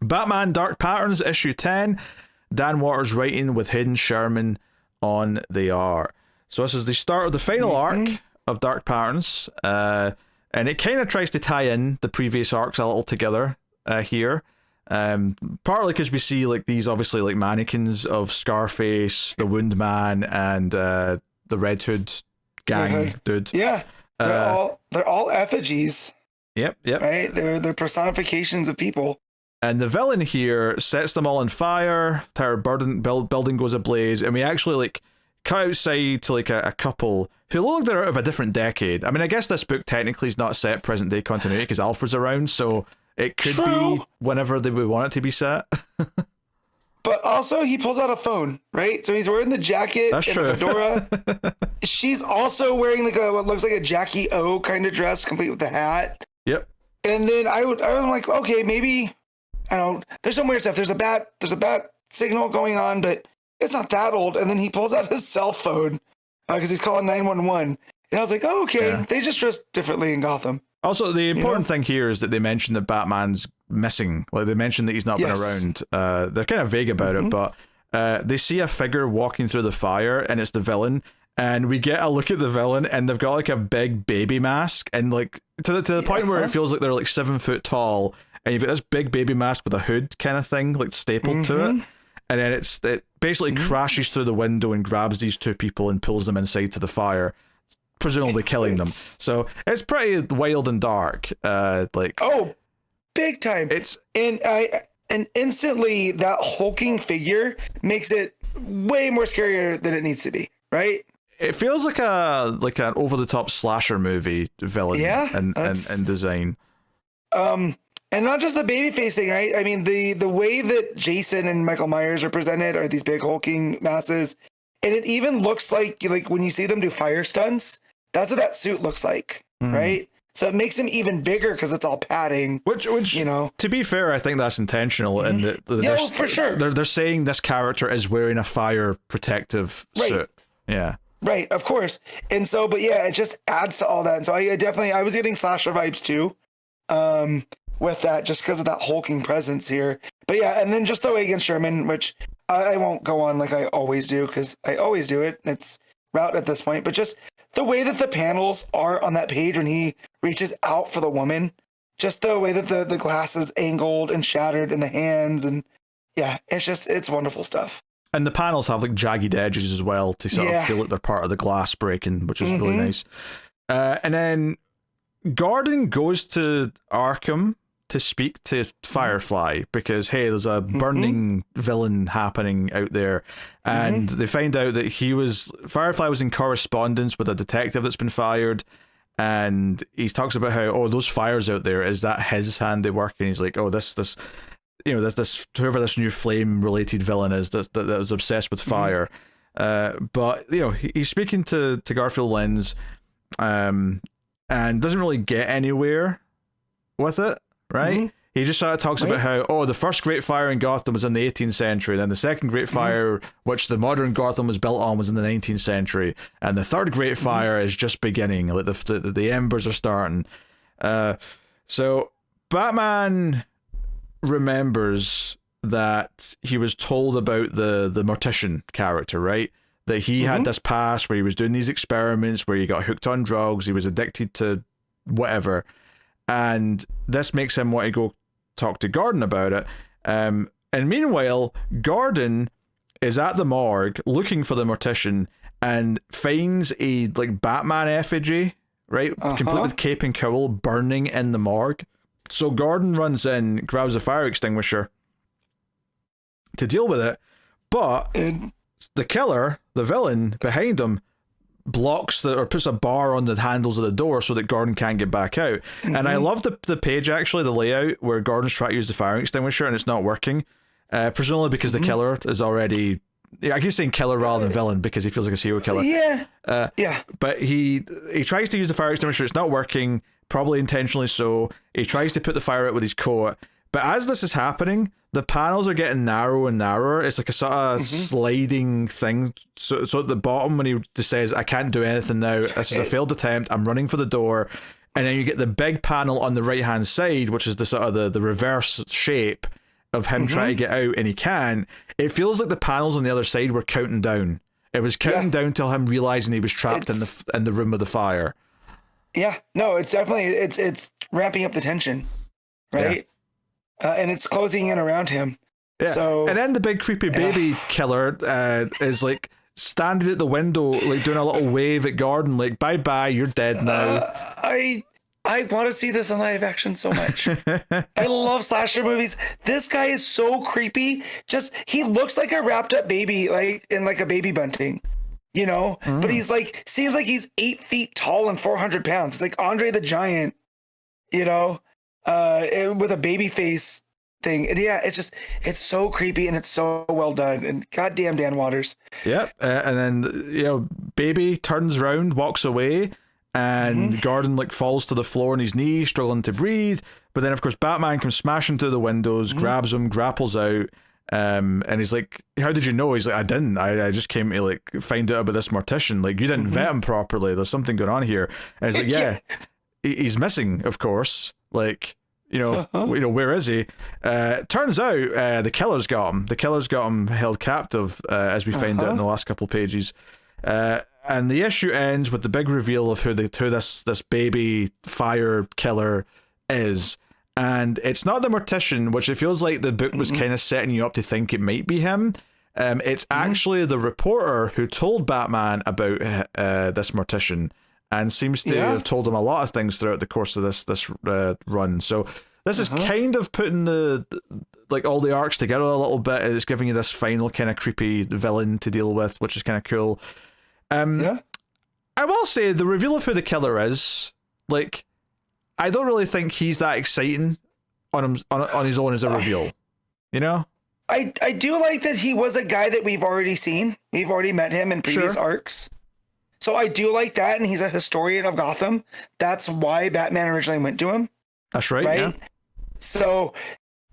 Batman Dark Patterns, issue 10. Dan Waters writing with Hayden Sherman on the art. So this is the start of the final arc of Dark Patterns. And it kind of tries to tie in the previous arcs a little together here. Partly because we see like these obviously like mannequins of Scarface, the Wound Man, and the Red Hood gang dude. Yeah, they're all effigies. Yep. Right, they're personifications of people. And the villain here sets them all on fire. Entire building goes ablaze, and we actually like cut outside to like a couple who look like they're out of a different decade. I mean, I guess this book technically is not set present day continuity because Alfred's around, so it could be whenever they would want it to be set. But also, he pulls out a phone, right? So he's wearing the jacket and the fedora. She's also wearing like what looks like a Jackie O kind of dress, complete with the hat. Yep. And then I was like, okay, maybe I don't know. There's some weird stuff. There's a bat signal going on, but it's not that old. And then he pulls out his cell phone because he's calling 911. And I was like, oh, okay, they just dress differently in Gotham. Also, the important thing here is that they mention that Batman's missing. Like they mentioned that he's not been around. They're kind of vague about it, but they see a figure walking through the fire, and it's the villain. And we get a look at the villain, and they've got like a big baby mask, and like to the point where it feels like they're like 7 foot tall, and you've got this big baby mask with a hood kind of thing, like stapled to it, and then it basically crashes through the window and grabs these two people and pulls them inside to the fire, presumably killing them. So it's pretty wild and dark. Big time. And instantly that hulking figure makes it way more scarier than it needs to be, right? It feels like an over the top slasher movie villain and design. And not just the babyface thing, right? I mean, the way that Jason and Michael Myers are presented are these big hulking masses, and it even looks like when you see them do fire stunts, that's what that suit looks like, right? So it makes him even bigger because it's all padding. Which to be fair, I think that's intentional, and for sure they're saying this character is wearing a fire protective suit. Yeah. Right, of course. And so, but yeah, it just adds to all that. And so I was getting slasher vibes too, with that, just because of that hulking presence here. But yeah, and then just the way against Sherman, which I won't go on like I always do, because I always do it. It's route at this point, but just the way that the panels are on that page when he reaches out for the woman, just the way that the glass is angled and shattered in the hands, and yeah, it's wonderful stuff. And the panels have like jagged edges as well to sort of feel like they're part of the glass breaking, which is really nice. And then Gordon goes to Arkham to speak to Firefly because, hey, there's a burning villain happening out there. And they find out that Firefly was in correspondence with a detective that's been fired. And he talks about how, those fires out there, is that his handiwork? And he's like, this whoever this new flame related villain is that was obsessed with fire. But he's speaking to Garfield Lens and doesn't really get anywhere with it, right? He just sort of talks about how the first great fire in Gotham was in the 18th century, and then the second great fire, which the modern Gotham was built on, was in the 19th century, and the third great fire is just beginning. Like the embers are starting. So Batman remembers that he was told about the Mortician character, right? That he had this past where he was doing these experiments where he got hooked on drugs, he was addicted to whatever, and this makes him want to go talk to Gordon about it. And meanwhile, Gordon is at the morgue looking for the Mortician and finds a Batman effigy, right? Complete with cape and cowl, burning in the morgue. So Gordon runs in, grabs a fire extinguisher to deal with it, but the killer, the villain behind him, blocks or puts a bar on the handles of the door so that Gordon can't get back out. And I love the page, actually, the layout where Gordon's trying to use the fire extinguisher and it's not working, presumably because the killer is already... I keep saying killer rather than villain because he feels like a serial killer. But he tries to use the fire extinguisher, it's not working, probably intentionally so. He tries to put the fire out with his coat, but as this is happening, the panels are getting narrower and narrower. It's like a sort of sliding thing. So at the bottom, when he just says, I can't do anything now, this is a failed attempt, I'm running for the door, and then you get the big panel on the right hand side, which is the sort of the reverse shape, of him trying to get out and he can't, it feels like the panels on the other side were counting down. It was counting down till him realizing he was trapped in the room with the fire. Yeah, no, it's definitely it's ramping up the tension, right? And it's closing in around him. Yeah. So, and then the big creepy baby killer is like standing at the window, like doing a little wave at Gordon, like "Bye bye, you're dead now." I want to see this in live action so much. I love slasher movies. This guy is so creepy. Just he looks like a wrapped up baby, like in like a baby bunting, you know. But he's like seems like he's 8 feet tall and 400 pounds. It's like Andre the Giant, you know, with a baby face thing. And yeah, it's so creepy and it's so well done. And goddamn Dan Waters. Yep. And then baby turns around, walks away. And Gordon like falls to the floor on his knees, struggling to breathe. But then, of course, Batman comes smashing through the windows, grabs him, grapples out, and he's like, "How did you know?" He's like, "I didn't. I just came to like find out about this mortician. Like, you didn't vet him properly. There's something going on here." And he's like, "Yeah, he's missing, of course. Like, where is he?" Turns out the killer's got him. The killer's got him held captive, as we find out in the last couple of pages. And the issue ends with the big reveal of who this baby fire killer is. And it's not the mortician, which it feels like the book was kind of setting you up to think it might be him. It's actually the reporter who told Batman about this mortician and seems to have told him a lot of things throughout the course of this run. So this is kind of putting all the arcs together a little bit. It's giving you this final kind of creepy villain to deal with, which is kind of cool. I will say the reveal of who the killer is, like, I don't really think he's that exciting on his own as a reveal. You know? I do like that he was a guy that we've already seen. We've already met him in previous arcs. So I do like that, and he's a historian of Gotham. That's why Batman originally went to him. That's right? Yeah. So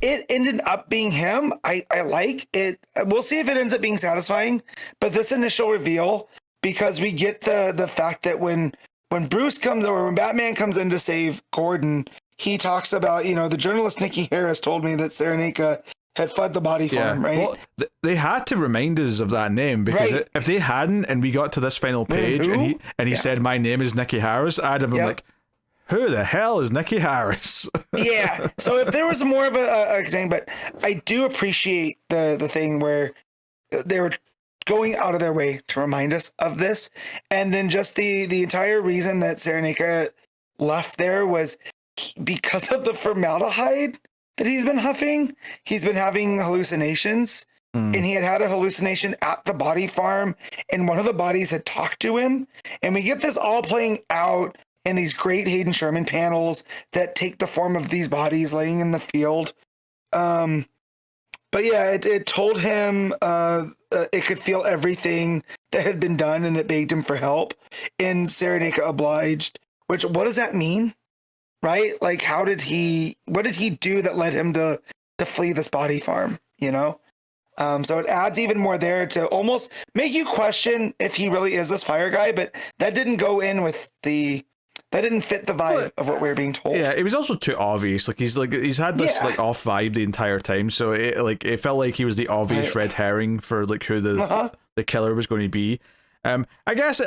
it ended up being him. I like it. We'll see if it ends up being satisfying. But this initial reveal, because we get the fact that when Bruce comes over, when Batman comes in to save Gordon, he talks about, the journalist Nikki Harris told me that Serenaka had fled the body farm, right? Well, they had to remind us of that name, because if they hadn't, and we got to this final page and he said, "My name is Nikki Harris," I'd have been like, who the hell is Nikki Harris? Yeah. So if there was more of a thing, but I do appreciate the thing where they were going out of their way to remind us of this. And then just the entire reason that Serenaka left there was because of the formaldehyde that he's been huffing. He's been having hallucinations, and he had a hallucination at the body farm, and one of the bodies had talked to him. And we get this all playing out in these great Hayden Sherman panels that take the form of these bodies laying in the field. But yeah, it told him it could feel everything that had been done, and it begged him for help. And Serenaka obliged. Which, what does that mean? Right? Like, what did he do that led him to flee this body farm? So it adds even more there to almost make you question if he really is this fire guy. But that didn't go in with that didn't fit the vibe of what we were being told. Yeah, it was also too obvious. He's had this off vibe the entire time, so it felt like he was the obvious red herring for who the killer was going to be. I guess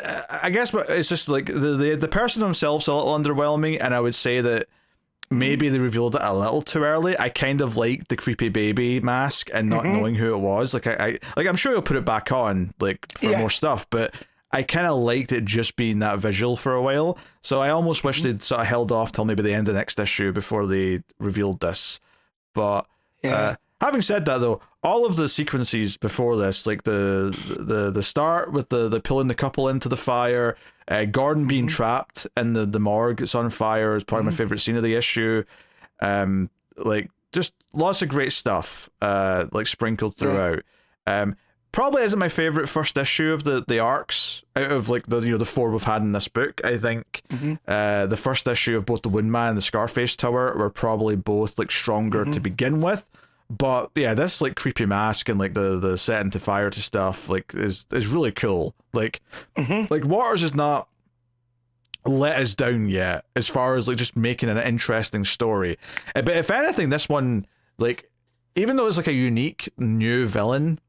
but it's just like the person themselves a little underwhelming, and I would say that maybe they revealed it a little too early. I kind of liked the creepy baby mask and not knowing who it was. I'm sure he'll put it back on for more stuff, but I kind of liked it just being that visual for a while. So I almost wish they'd sort of held off till maybe the end of next issue before they revealed this. But having said that, though, all of the sequences before this, like the start with the pulling the couple into the fire, Gordon being trapped in the morgue, it's on fire, is probably my favorite scene of the issue. Just lots of great stuff, sprinkled throughout. Probably isn't my favorite first issue of the arcs out of the four we've had in this book. I think the first issue of both the Woundman and the Scarface Tower were probably both stronger to begin with. But yeah, this creepy mask and the setting to fire to stuff is really cool. Waters has not let us down yet as far as just making an interesting story. But if anything, this one even though it's like a unique new villain,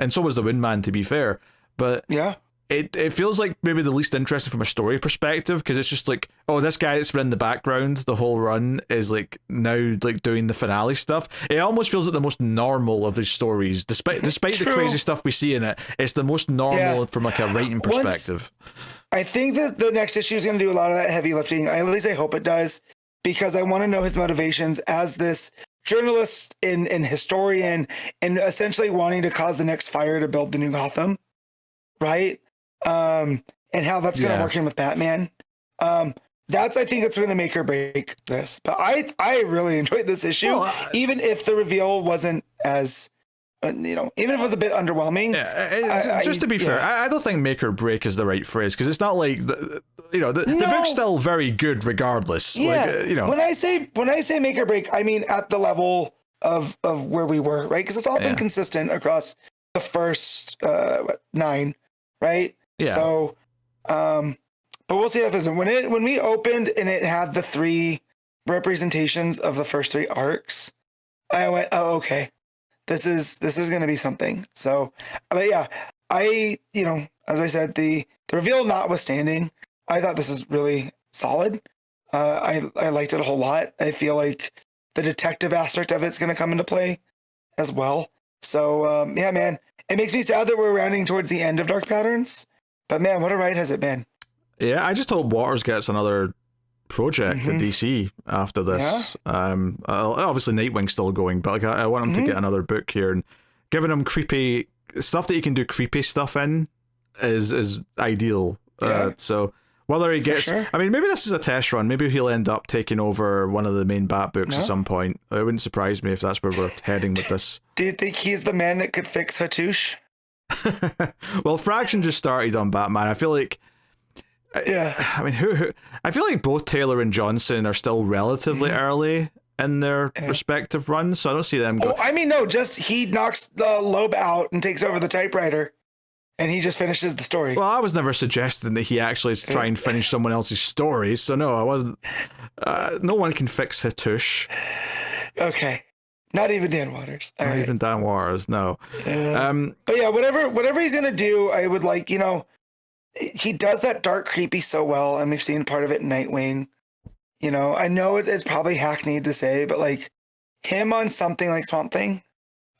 and so was the Windman, to be fair, but yeah, it feels like maybe the least interesting from a story perspective, because it's just like, oh, this guy that's been in the background the whole run is like now like doing the finale stuff. It almost feels like the most normal of these stories, despite the crazy stuff we see in it. It's the most normal from like a writing perspective. I think that the next issue is going to do a lot of that heavy lifting. At least I hope it does, because I want to know his motivations as this journalist and historian, and essentially wanting to cause the next fire to build the new Gotham, right? And how that's going to work in with Batman. I think it's going to make or break this. But I really enjoyed this issue, even if the reveal wasn't as, even if it was a bit underwhelming. Yeah, just to be fair, I don't think make or break is the right phrase, because it's not like the book's still very good regardless. Yeah, like, when I say make or break, I mean at the level of where we were, right? Because it's all been consistent across the first 9, right? Yeah. So, but we'll see if it isn't. When we opened and it had the 3 representations of the first 3 arcs, I went, oh, okay, this is going to be something. So, but yeah, as I said, the reveal notwithstanding, I thought this was really solid. I liked it a whole lot. I feel like the detective aspect of it's going to come into play as well. So, yeah, man, it makes me sad that we're rounding towards the end of Dark Patterns. But man, what a ride has it been? Yeah, I just hope Waters gets another project at DC after this. Yeah. Obviously Nightwing's still going, but like I want him to get another book here, and giving him creepy stuff that he can do creepy stuff in is ideal. Yeah. So whether he gets, I mean, maybe this is a test run. Maybe he'll end up taking over one of the main Bat books at some point. It wouldn't surprise me if that's where we're heading with this. Do you think he's the man that could fix Hattush? Well, Fraction just started on Batman. I feel like, I mean, who? I feel like both Taylor and Johnson are still relatively early in their respective runs, so I don't see them go. Oh, I mean, no, just he knocks the Loeb out and takes over the typewriter, and he just finishes the story. Well, I was never suggesting that he actually try and finish someone else's story, so no, I wasn't. No one can fix Hattush. Okay. Not even Dan Waters. Not even Dan Waters, no. But yeah, whatever he's gonna do, I would like, he does that dark creepy so well, and we've seen part of it in Nightwing. I know it's probably hackneyed to say, but like him on something like Swamp Thing,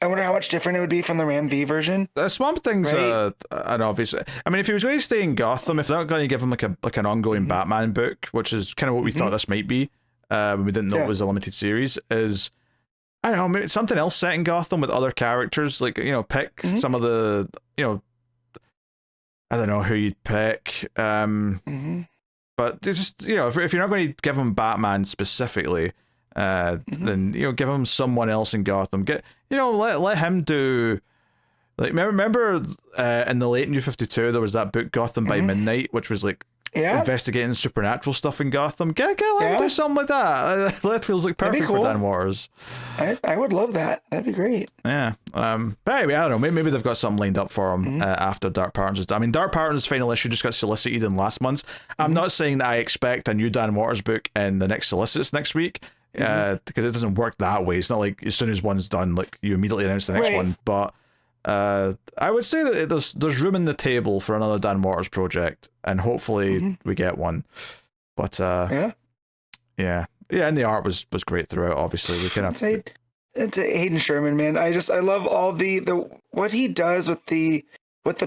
I wonder how much different it would be from the Ram V version. Swamp Thing's an obvious. I mean, if he was going to stay in Gotham, if they're not going to give him like an ongoing Batman book, which is kind of what we thought this might be, when we didn't know it was a limited series, is, I don't know, maybe something else set in Gotham with other characters, like, pick some of the, I don't know who you'd pick, but just, if you're not going to give him Batman specifically, then, give him someone else in Gotham. Let him do, like, remember in the late New 52, there was that book Gotham by Midnight, which was like, investigating supernatural stuff in Gotham. Get let him do something like that. That feels like perfect for Dan Waters. I would love that. That'd be great. Yeah. But anyway, I don't know. Maybe they've got something lined up for him after Dark Patterns is done. I mean, Dark Patterns' final issue just got solicited in last month. I'm not saying that I expect a new Dan Waters book in the next solicits next week, because it doesn't work that way. It's not like as soon as one's done, like you immediately announce the next one. But I would say that there's room in the table for another Dan Waters project, and hopefully we get one. But and the art was great throughout. Obviously, we kind of it's Hayden Sherman, man. I love all the what he does with the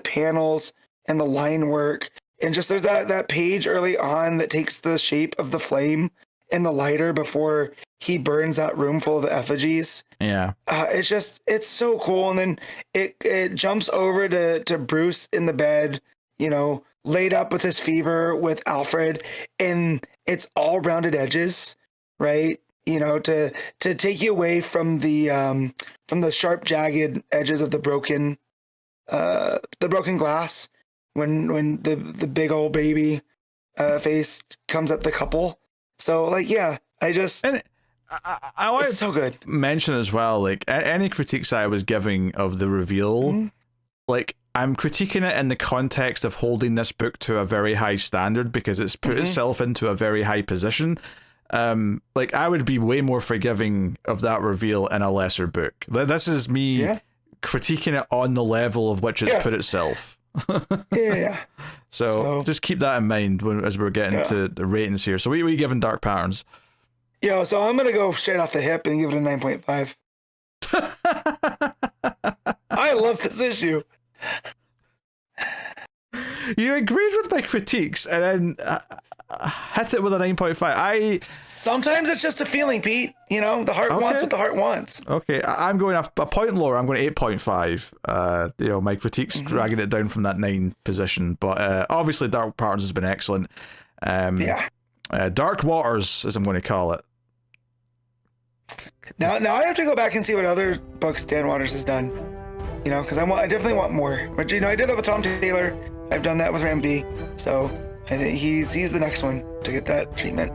panels and the line work, and just there's that page early on that takes the shape of the flame in the lighter before he burns that room full of the effigies. Yeah. It's so cool. And then it jumps over to Bruce in the bed, laid up with his fever with Alfred, and it's all rounded edges, right? To take you away from the sharp, jagged edges of the broken glass when the big old baby face comes at the couple. So like, yeah, I want to so good. Mention as well, like any critiques I was giving of the reveal, like I'm critiquing it in the context of holding this book to a very high standard, because it's put itself into a very high position. like I would be way more forgiving of that reveal in a lesser book. This is me critiquing it on the level of which it's put itself. So just keep that in mind as we're getting to the ratings here. So we giving Dark Patterns? Yeah, so I'm gonna go straight off the hip and give it a 9.5. I love this issue. You agreed with my critiques and then hit it with a 9.5. Sometimes it's just a feeling, Pete. You know, the heart wants what the heart wants. Okay, I'm going up a point lower. I'm going to 8.5. You know, my critiques dragging it down from that 9 position. But obviously, Dark Patterns has been excellent. Dark Waters, as I'm going to call it. Now I have to go back and see what other books Dan Waters has done. You know, because I definitely want more. But you know, I did that with Tom Taylor. I've done that with Ram V. So I think he's the next one to get that treatment.